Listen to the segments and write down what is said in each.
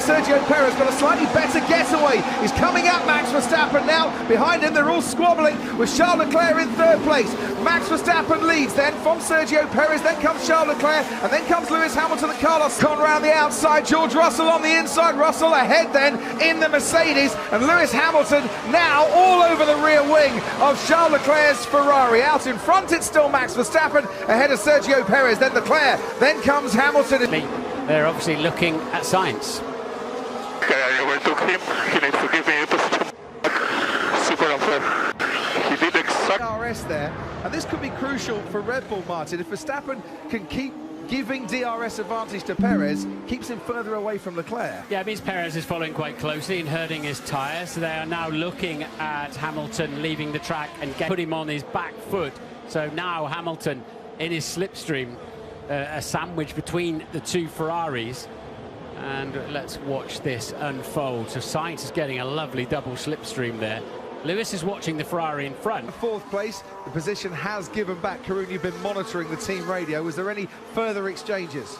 Sergio Perez got a slightly better getaway. He's coming at Max Verstappen now. Behind him, they're all squabbling with Charles Leclerc in third place. Max Verstappen leads then from Sergio Perez, then comes Charles Leclerc, and then comes Lewis Hamilton and Carlos Sainz round the outside. George Russell on the inside. Russell ahead then in the Mercedes, and Lewis Hamilton now all over the rear wing of Charles Leclerc's Ferrari. Out in front, it's still Max Verstappen ahead of Sergio Perez, then Leclerc, then comes Hamilton. They're obviously looking at Sainz. Okay, I overtook him. He needs to give me a position. Super unfair. He did exactly. DRS there, and this could be crucial for Red Bull, Martin. If Verstappen can keep giving DRS advantage to Perez, keeps him further away from Leclerc. Yeah, it means Perez is following quite closely and hurting his tyres. So they are now looking at Hamilton leaving the track and put him on his back foot. So now Hamilton in his slipstream, a sandwich between the two Ferraris. And let's watch this unfold. So Sainz is getting a lovely double slipstream there. Lewis is watching the Ferrari in front. Fourth place, the position has given back. Karun, you've been monitoring the team radio. Was there any further exchanges?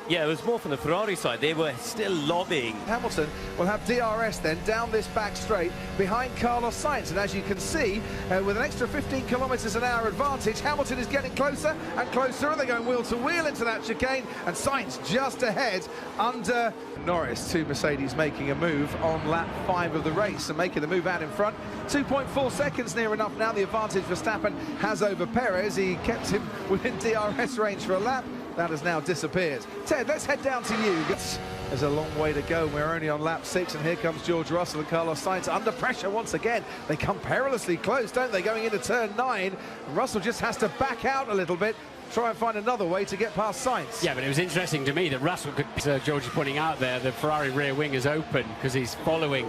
Yeah, it was more from the Ferrari side. They were still lobbying. Hamilton will have DRS then down this back straight behind Carlos Sainz, and as you can see, with an extra 15 kilometres an hour advantage, Hamilton is getting closer and closer, and they're going wheel to wheel into that chicane, and Sainz just ahead under Norris. Two Mercedes making a move on lap 5 of the race and making the move out in front. 2.4 seconds near enough now. The advantage Verstappen has over Perez. He kept him within DRS range for a lap. That has now disappeared. Ted, let's head down to you. There's a long way to go. We're only on lap 6, and here comes George Russell and Carlos Sainz under pressure once again. They come perilously close, don't they, going into turn 9. Russell just has to back out a little bit, try and find another way to get past Sainz. Yeah, but it was interesting to me that Russell could, George is pointing out there, the Ferrari rear wing is open because he's following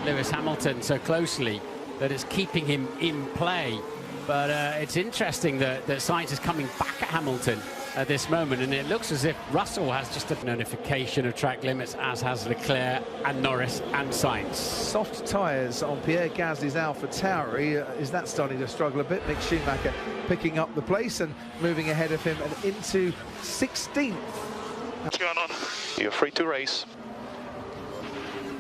Lewis Hamilton so closely that it's keeping him in play. But it's interesting that Sainz is coming back at Hamilton at this moment, and it looks as if Russell has just a notification of track limits, as has Leclerc and Norris and Sainz. Soft tyres on Pierre Gasly's AlphaTauri. Is that starting to struggle a bit? Mick Schumacher picking up the place and moving ahead of him and into 16th. What's going on? You're free to race.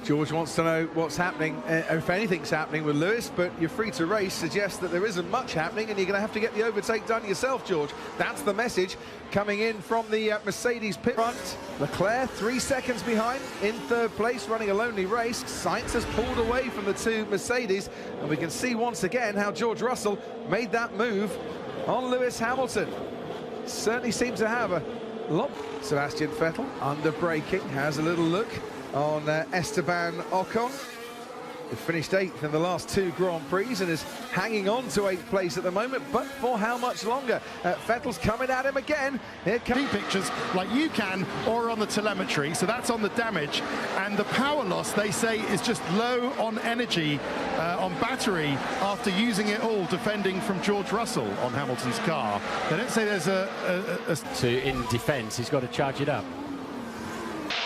George wants to know what's happening, if anything's happening with Lewis, but you're free to race suggests that there isn't much happening, and you're going to have to get the overtake done yourself, George. That's the message coming in from the Mercedes pit front. Leclerc 3 seconds behind in third place, running a lonely race. Sainz has pulled away from the two Mercedes, and we can see once again how George Russell made that move on Lewis Hamilton. Certainly seems to have a lot. Sebastian Vettel under braking, has a little look on Esteban Ocon, who finished 8th in the last 2 Grand Prix and is hanging on to 8th place at the moment, but for how much longer? Vettel's coming at him again. Here comes pictures like you can, or on the telemetry, so that's on the damage, and the power loss, they say, is just low on energy on battery after using it all defending from George Russell on Hamilton's car. They don't say there's in defence, he's got to charge it up.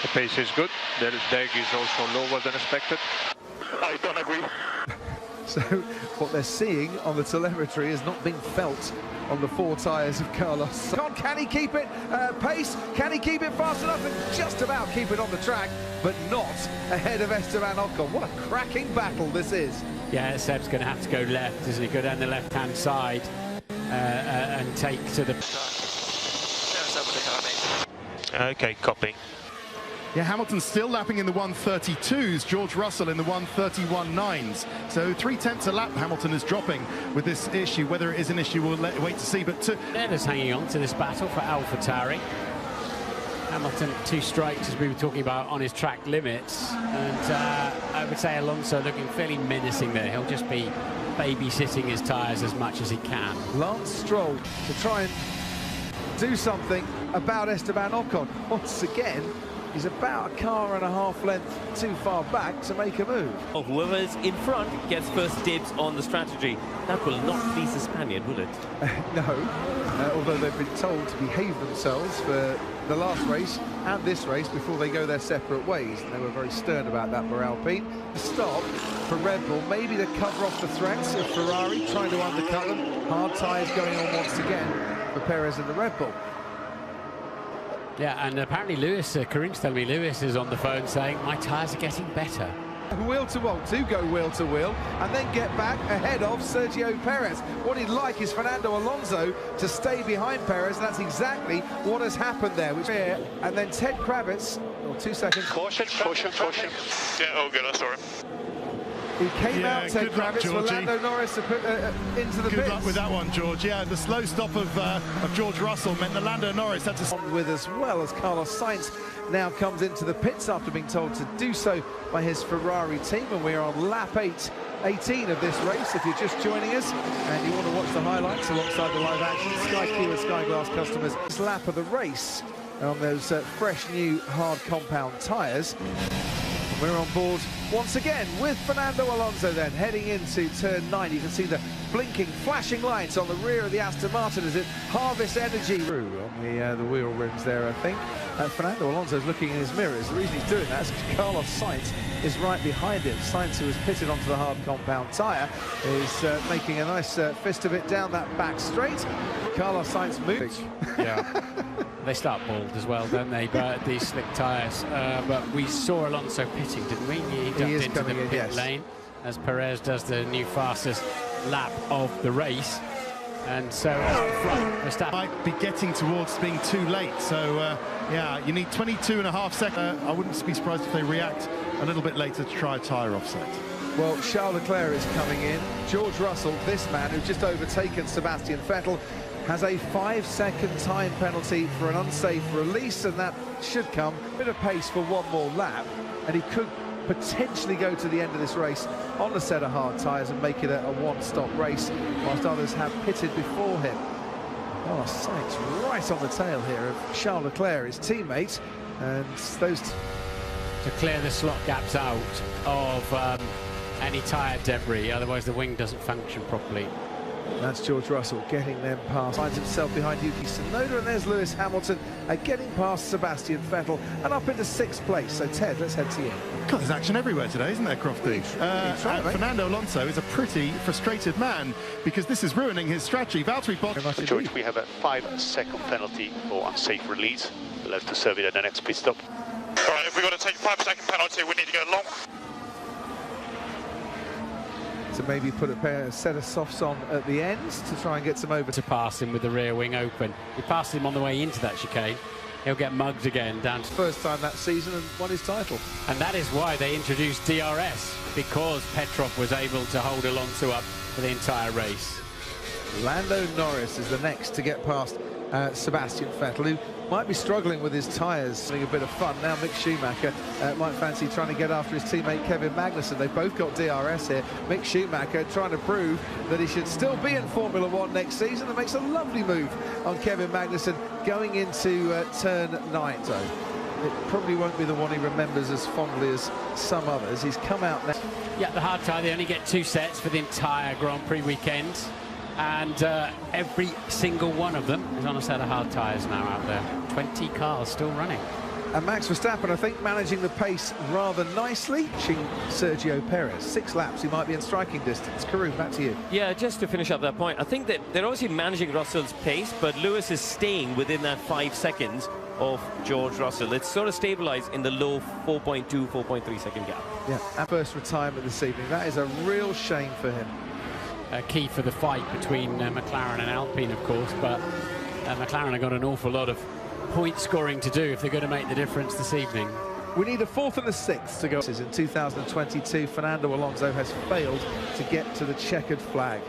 The pace is good. The leg is also lower than expected. I don't agree. So what they're seeing on the telemetry is not being felt on the 4 tyres of Carlos. Can he keep it pace? Can he keep it fast enough and just about keep it on the track, but not ahead of Esteban Ocon? What a cracking battle this is. Yeah, Seb's going to have to go left, isn't he? Go down the left-hand side and take to the... Okay, copy. Yeah, Hamilton's still lapping in the 132s, George Russell in the 131.9s. So 3/10 a lap Hamilton is dropping with this issue. Whether it is an issue, we'll wait to see. But they're just hanging on to this battle for AlphaTauri. Hamilton 2 strikes, as we were talking about, on his track limits. And I would say Alonso looking fairly menacing there. He'll just be babysitting his tyres as much as he can. Lance Stroll to try and do something about Esteban Ocon. Once again, he's about a car and a half length too far back to make a move. Whoever is in front gets first dibs on the strategy. That will not please the Spaniard, will it? No, although they've been told to behave themselves for the last race and this race before they go their separate ways. And they were very stern about that for Alpine. A stop for Red Bull, maybe to cover off the threats of Ferrari, trying to undercut them. Hard tyres going on once again for Perez and the Red Bull. Yeah, and apparently Lewis, Karim's telling me Lewis is on the phone saying, my tyres are getting better. Wheel to wheel, to go wheel to wheel, and then get back ahead of Sergio Perez. What he'd like is Fernando Alonso to stay behind Perez, and that's exactly what has happened there. And then Ted Kravitz, 2 seconds. Caution. Yeah, oh good, I'm sorry. He came out, Ted good luck, Kravitz, for Georgie. Lando Norris to put into the pits. Good luck with that one, George. Yeah, the slow stop of George Russell meant that Lando Norris had to... With as well as Carlos Sainz now comes into the pits after being told to do so by his Ferrari team, and we're on lap 18 of this race. If you're just joining us and you want to watch the highlights alongside the live action, Sky Q and Sky Glass customers, this lap of the race on those fresh new hard compound tyres. We're on board once again with Fernando Alonso then heading into turn 9. You can see the blinking, flashing lights on the rear of the Aston Martin as it harvests energy through on the wheel rims there, I think. Fernando Alonso's looking in his mirrors. The reason he's doing that is because Carlos Sainz is right behind him. Sainz, who was pitted onto the hard compound tyre, is making a nice fist of it down that back straight. Carlos Sainz moves. Yeah. They start bald as well, don't they? But these slick tyres. But we saw Alonso pitting, didn't we? He ducked into the pit lane as Perez does the new fastest lap of the race. And so Verstappen might be getting towards being too late. So, yeah, you need 22.5 seconds. I wouldn't be surprised if they react a little bit later to try a tyre offset. Well, Charles Leclerc is coming in. George Russell, this man who's just overtaken Sebastian Vettel, has a 5-second time penalty for an unsafe release, and that should come. A bit of pace for one more lap, and he could potentially go to the end of this race on a set of hard tyres and make it a one-stop race, whilst others have pitted before him. Oh, Sainz right on the tail here of Charles Leclerc, his teammate, and those to clear the slot gaps out of any tyre debris, otherwise the wing doesn't function properly. That's George Russell getting them past. Finds himself behind Yuki Tsunoda, and there's Lewis Hamilton getting past Sebastian Vettel and up into 6th place. So Ted, let's head to you. God, there's action everywhere today, isn't there, Crofty? Fernando Alonso is a pretty frustrated man because this is ruining his strategy. Valtteri Bottas. George, we have a 5-second penalty for unsafe release. We'll have to serve it at the next pit stop. All right, if we're going to take a 5-second penalty, we need to go long. To maybe put a set of softs on at the ends to try and get some over. To pass him with the rear wing open. He passed him on the way into that chicane. He'll get mugged again down to first time that season and won his title. And that is why they introduced DRS, because Petrov was able to hold Alonso up for the entire race. Lando Norris is the next to get past Sebastian Vettel, who might be struggling with his tyres, having a bit of fun. Now Mick Schumacher might fancy trying to get after his teammate Kevin Magnussen. They've both got DRS here. Mick Schumacher trying to prove that he should still be in Formula 1 next season, and makes a lovely move on Kevin Magnussen going into turn 9. So it probably won't be the one he remembers as fondly as some others. He's come out now. Yeah, the hard tyre, they only get 2 sets for the entire Grand Prix weekend. And every single one of them is on a set of hard tyres now out there. 20 cars still running. And Max Verstappen, I think, managing the pace rather nicely. Sergio Perez, 6 laps, he might be in striking distance. Karim, back to you. Yeah, just to finish up that point, I think that they're obviously managing Russell's pace, but Lewis is staying within that 5 seconds of George Russell. It's sort of stabilised in the low 4.2, 4.3 second gap. Yeah, our first retirement this evening. That is a real shame for him. Key for the fight between McLaren and Alpine, of course, but McLaren have got an awful lot of point scoring to do if they're going to make the difference this evening. We need a 4th and a 6th to go. In 2022, Fernando Alonso has failed to get to the checkered flag.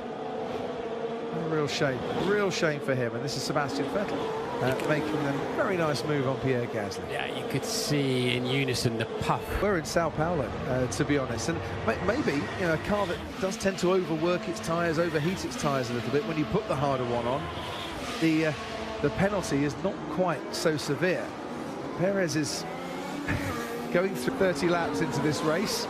A real shame for him. And this is Sebastian Vettel making a very nice move on Pierre Gasly. Yeah, you could see in unison the puff. We're in Sao Paulo, to be honest, and maybe a car that does tend to overwork its tyres, overheat its tyres a little bit. When you put the harder one on, the penalty is not quite so severe. Perez is going through 30 laps into this race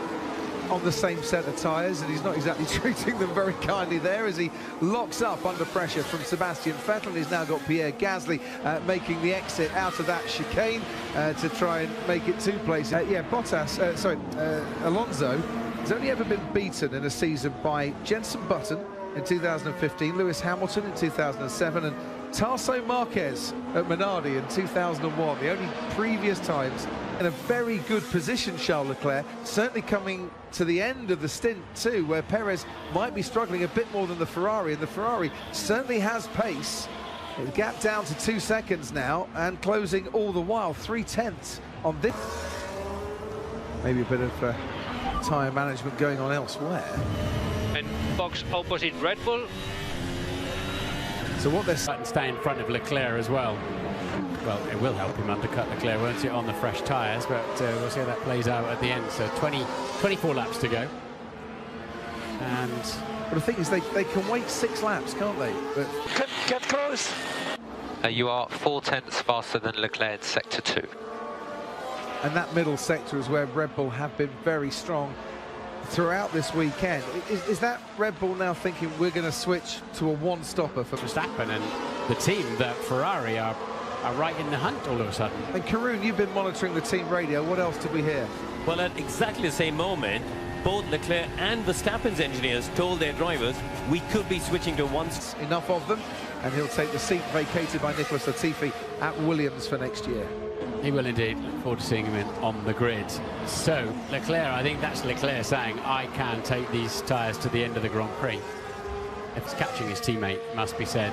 on the same set of tyres, and he's not exactly treating them very kindly there as he locks up under pressure from Sebastian Vettel. He's now got Pierre Gasly making the exit out of that chicane to try and make it 2 places. Alonso has only ever been beaten in a season by Jenson Button in 2015, Lewis Hamilton in 2007, and Tarso Marquez at Minardi in 2001, the only previous times. In a very good position, Charles Leclerc, certainly coming to the end of the stint too, where Perez might be struggling a bit more than the Ferrari, and the Ferrari certainly has pace. The gap down to 2 seconds now, and closing all the while, 3/10 on this. Maybe a bit of tyre management going on elsewhere. And box opposite Red Bull. So what they're Stay in front of Leclerc as well. Well, it will help him undercut Leclerc, won't it, on the fresh tyres, but we'll see how that plays out at the end. So 24 laps to go. And but the thing is, they can wait 6 laps, can't they? But Get close. You are 4/10 faster than Leclerc in Sector 2. and that middle sector is where Red Bull have been very strong throughout this weekend. Is that Red Bull now thinking we're going to switch to a one-stopper for Verstappen and the team, that Ferrari are right in the hunt all of a sudden? And Karun, you've been monitoring the team radio. What else did we hear? Well, at exactly the same moment, both Leclerc and Verstappen's engineers told their drivers we could be switching to one. Enough of them, and he'll take the seat vacated by Nicholas Latifi at Williams for next year. He will indeed. Look forward to seeing him on the grid. So Leclerc, I think that's Leclerc saying, I can take these tyres to the end of the Grand Prix. If it's catching his teammate, must be said,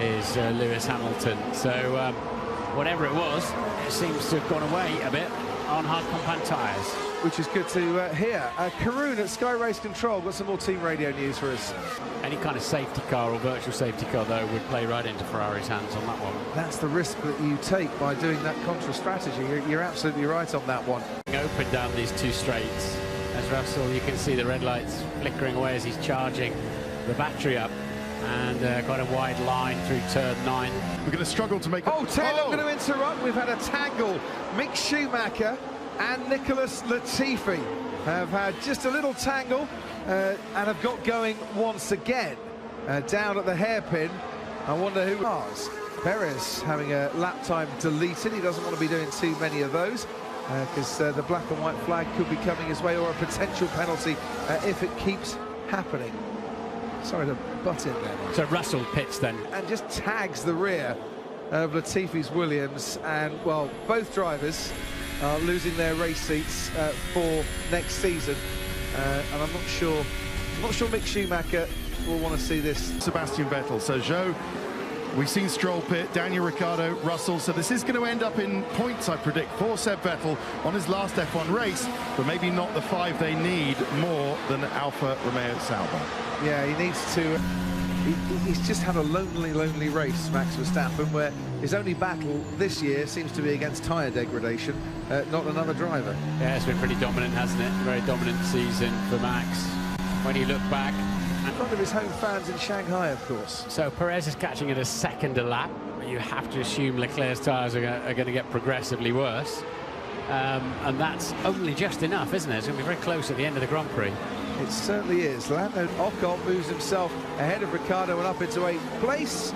is Lewis Hamilton. So whatever it was, it seems to have gone away a bit on hard compound tyres. Which is good to hear. Karun at Sky Race Control got some more team radio news for us. Any kind of safety car or virtual safety car, though, would play right into Ferrari's hands on that one. That's the risk that you take by doing that contra strategy. You're absolutely right on that one. Open down these two straights. As Russell, you can see the red lights flickering away as he's charging the battery up. And quite a wide line through turn 9. We're going to struggle to make... Oh, Ted, I'm going to interrupt. We've had a tangle. Mick Schumacher and Nicholas Latifi have had just a little tangle and have got going once again. Down at the hairpin. I wonder who was. Perez having a lap time deleted. He doesn't want to be doing too many of those because the black and white flag could be coming his way, or a potential penalty if it keeps happening. Sorry to butt in there. So Russell pits then. And just tags the rear of Latifi's Williams, and well, both drivers are losing their race seats for next season, and I'm not sure Mick Schumacher will want to see this. Sebastian Vettel. So Zhou, we've seen Stroll pit, Daniel Ricciardo, Russell. So this is going to end up in points, I predict, for Seb Vettel on his last F1 race, but maybe not the 5 they need more than Alfa Romeo Sauber. Yeah, he needs to. He's just had a lonely race, Max Verstappen, where his only battle this year seems to be against tyre degradation, not another driver. Yeah, it's been pretty dominant, hasn't it? Very dominant season for Max. When you look back, In front of his home fans in Shanghai, of course. So Perez is catching at a second a lap. You have to assume Leclerc's tyres are going to get progressively worse. And that's only just enough, isn't it? It's going to be very close at the end of the Grand Prix. It certainly is. Lando Ocon moves himself ahead of Ricciardo and up into 8th place.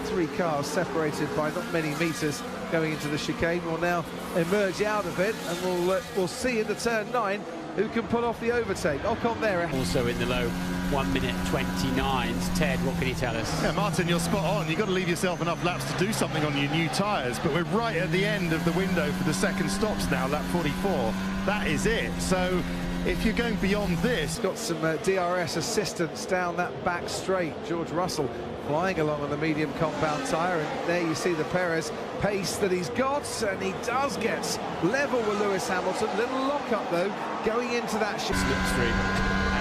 3 cars separated by not many metres going into the chicane. Will now emerge out of it, and we'll see into turn 9 who can pull off the overtake. Ocon there. Also in the low 1 minute 29s. Ted, what can you tell us? Yeah, Martin, you're spot on. You've got to leave yourself enough laps to do something on your new tyres, but we're right at the end of the window for the second stops now, lap 44. That is it. So if you're going beyond this... Got some DRS assistance down that back straight. George Russell flying along on the medium compound tyre, and there you see the Perez pace that he's got, and he does get level with Lewis Hamilton. Little lock-up, though, going into that slipstream.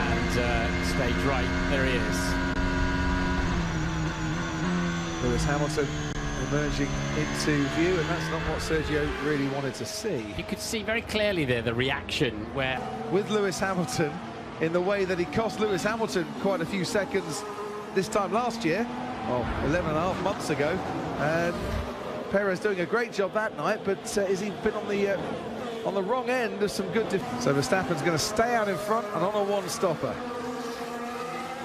And stage right, there he is. Lewis Hamilton emerging into view, and that's not what Sergio really wanted to see. You could see very clearly there the reaction where... With Lewis Hamilton, in the way that he cost Lewis Hamilton quite a few seconds this time last year, well, 11.5 months ago, and Perez doing a great job that night, but has he been on the wrong end of some good... So Verstappen's going to stay out in front and on a one-stopper.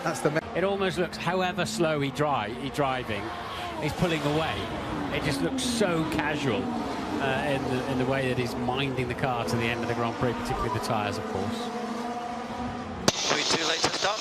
That's the... It almost looks, however slow he's driving, he's pulling away. It just looks so casual in the way that he's minding the car to the end of the Grand Prix, particularly the tyres, of course. Are we too late to stop?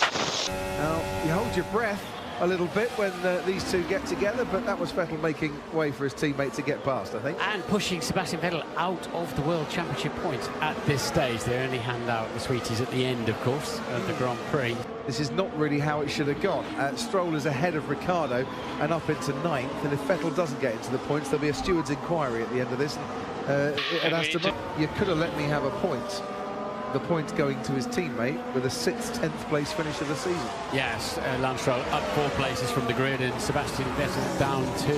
Now, you hold your breath a little bit when these two get together, but that was Vettel making way for his teammate to get past, I think. And pushing Sebastian Vettel out of the World Championship points at this stage. They only hand out the sweeties at the end, of course, of the Grand Prix. This is not really how it should have gone. Stroll is ahead of Ricciardo and up into 9th, and if Vettel doesn't get into the points, there'll be a steward's inquiry at the end of this. At Aston Martin, you could have let me have a point. The point going to his teammate with a 6th, 10th place finish of the season. Yes, Lance Stroll up 4 places from the grid and Sebastian Vettel down 2.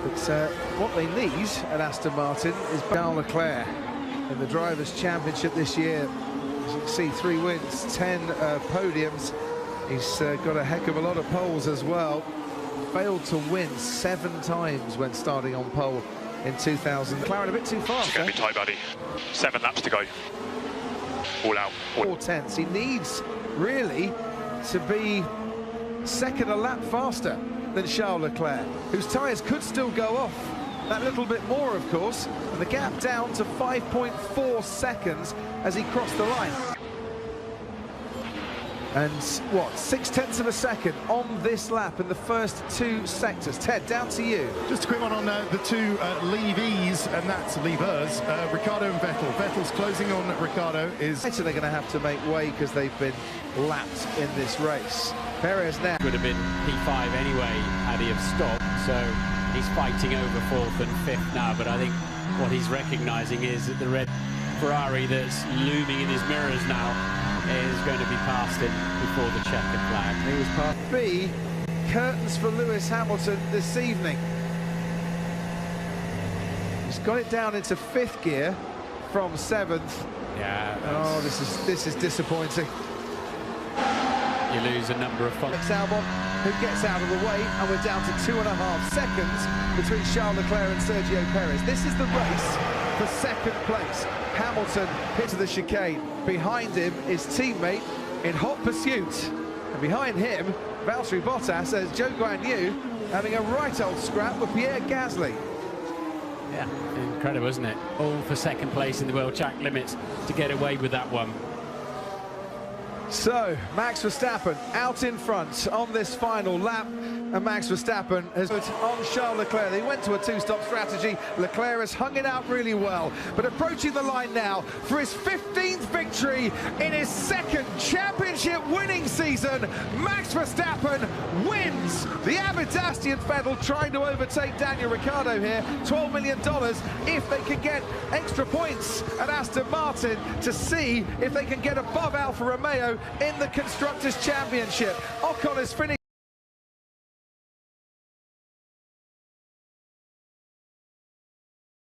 But what they need at Aston Martin is Charles Leclerc in the Drivers' Championship this year. As you can see, 3 wins, 10 podiums. He's got a heck of a lot of poles as well. Failed to win 7 times when starting on pole in 2000. McLaren a bit too fast. It's going to be tight, buddy. 7 laps to go. All out. 4/10. He needs really to be second a lap faster than Charles Leclerc, whose tyres could still go off that little bit more, of course, and the gap down to 5.4 seconds as he crossed the line. And what, 0.6 of a second on this lap in the first 2 sectors. Ted, down to you. Just a quick one on the 2 leavees, and that's leavers, Ricciardo and Vettel. Vettel's closing on Ricciardo is... So they're going to have to make way because they've been lapped in this race. Perez now. Would have been P5 anyway had he have stopped, so he's fighting over 4th and 5th now, but I think what he's recognising is that the red Ferrari that's looming in his mirrors now is going to be past him before the checkered flag. He was past B. Curtains for Lewis Hamilton this evening. He's got it down into 5th gear from 7th. Yeah. Oh, this is disappointing. You lose a number of Alex Albon, who gets out of the way, and we're down to 2.5 seconds between Charles Leclerc and Sergio Perez. This is the race for 2nd place. Hamilton hit to the chicane. Behind him is teammate in hot pursuit. And behind him, Valtteri Bottas as Zhou Guanyu having a right old scrap with Pierre Gasly. Yeah, incredible, isn't it? All for 2nd place in the World Track Limits to get away with that one. So, Max Verstappen out in front on this final lap, and Max Verstappen has put on Charles Leclerc. They went to a 2-stop strategy. Leclerc has hung it out really well, but approaching the line now for his 15th victory in his 2nd championship winning season. Max Verstappen wins. The Abbott Astien Vettel trying to overtake Daniel Ricciardo here. $12 million if they can get extra points at Aston Martin to see if they can get above Alfa Romeo in the Constructors' Championship. Ocon is finished.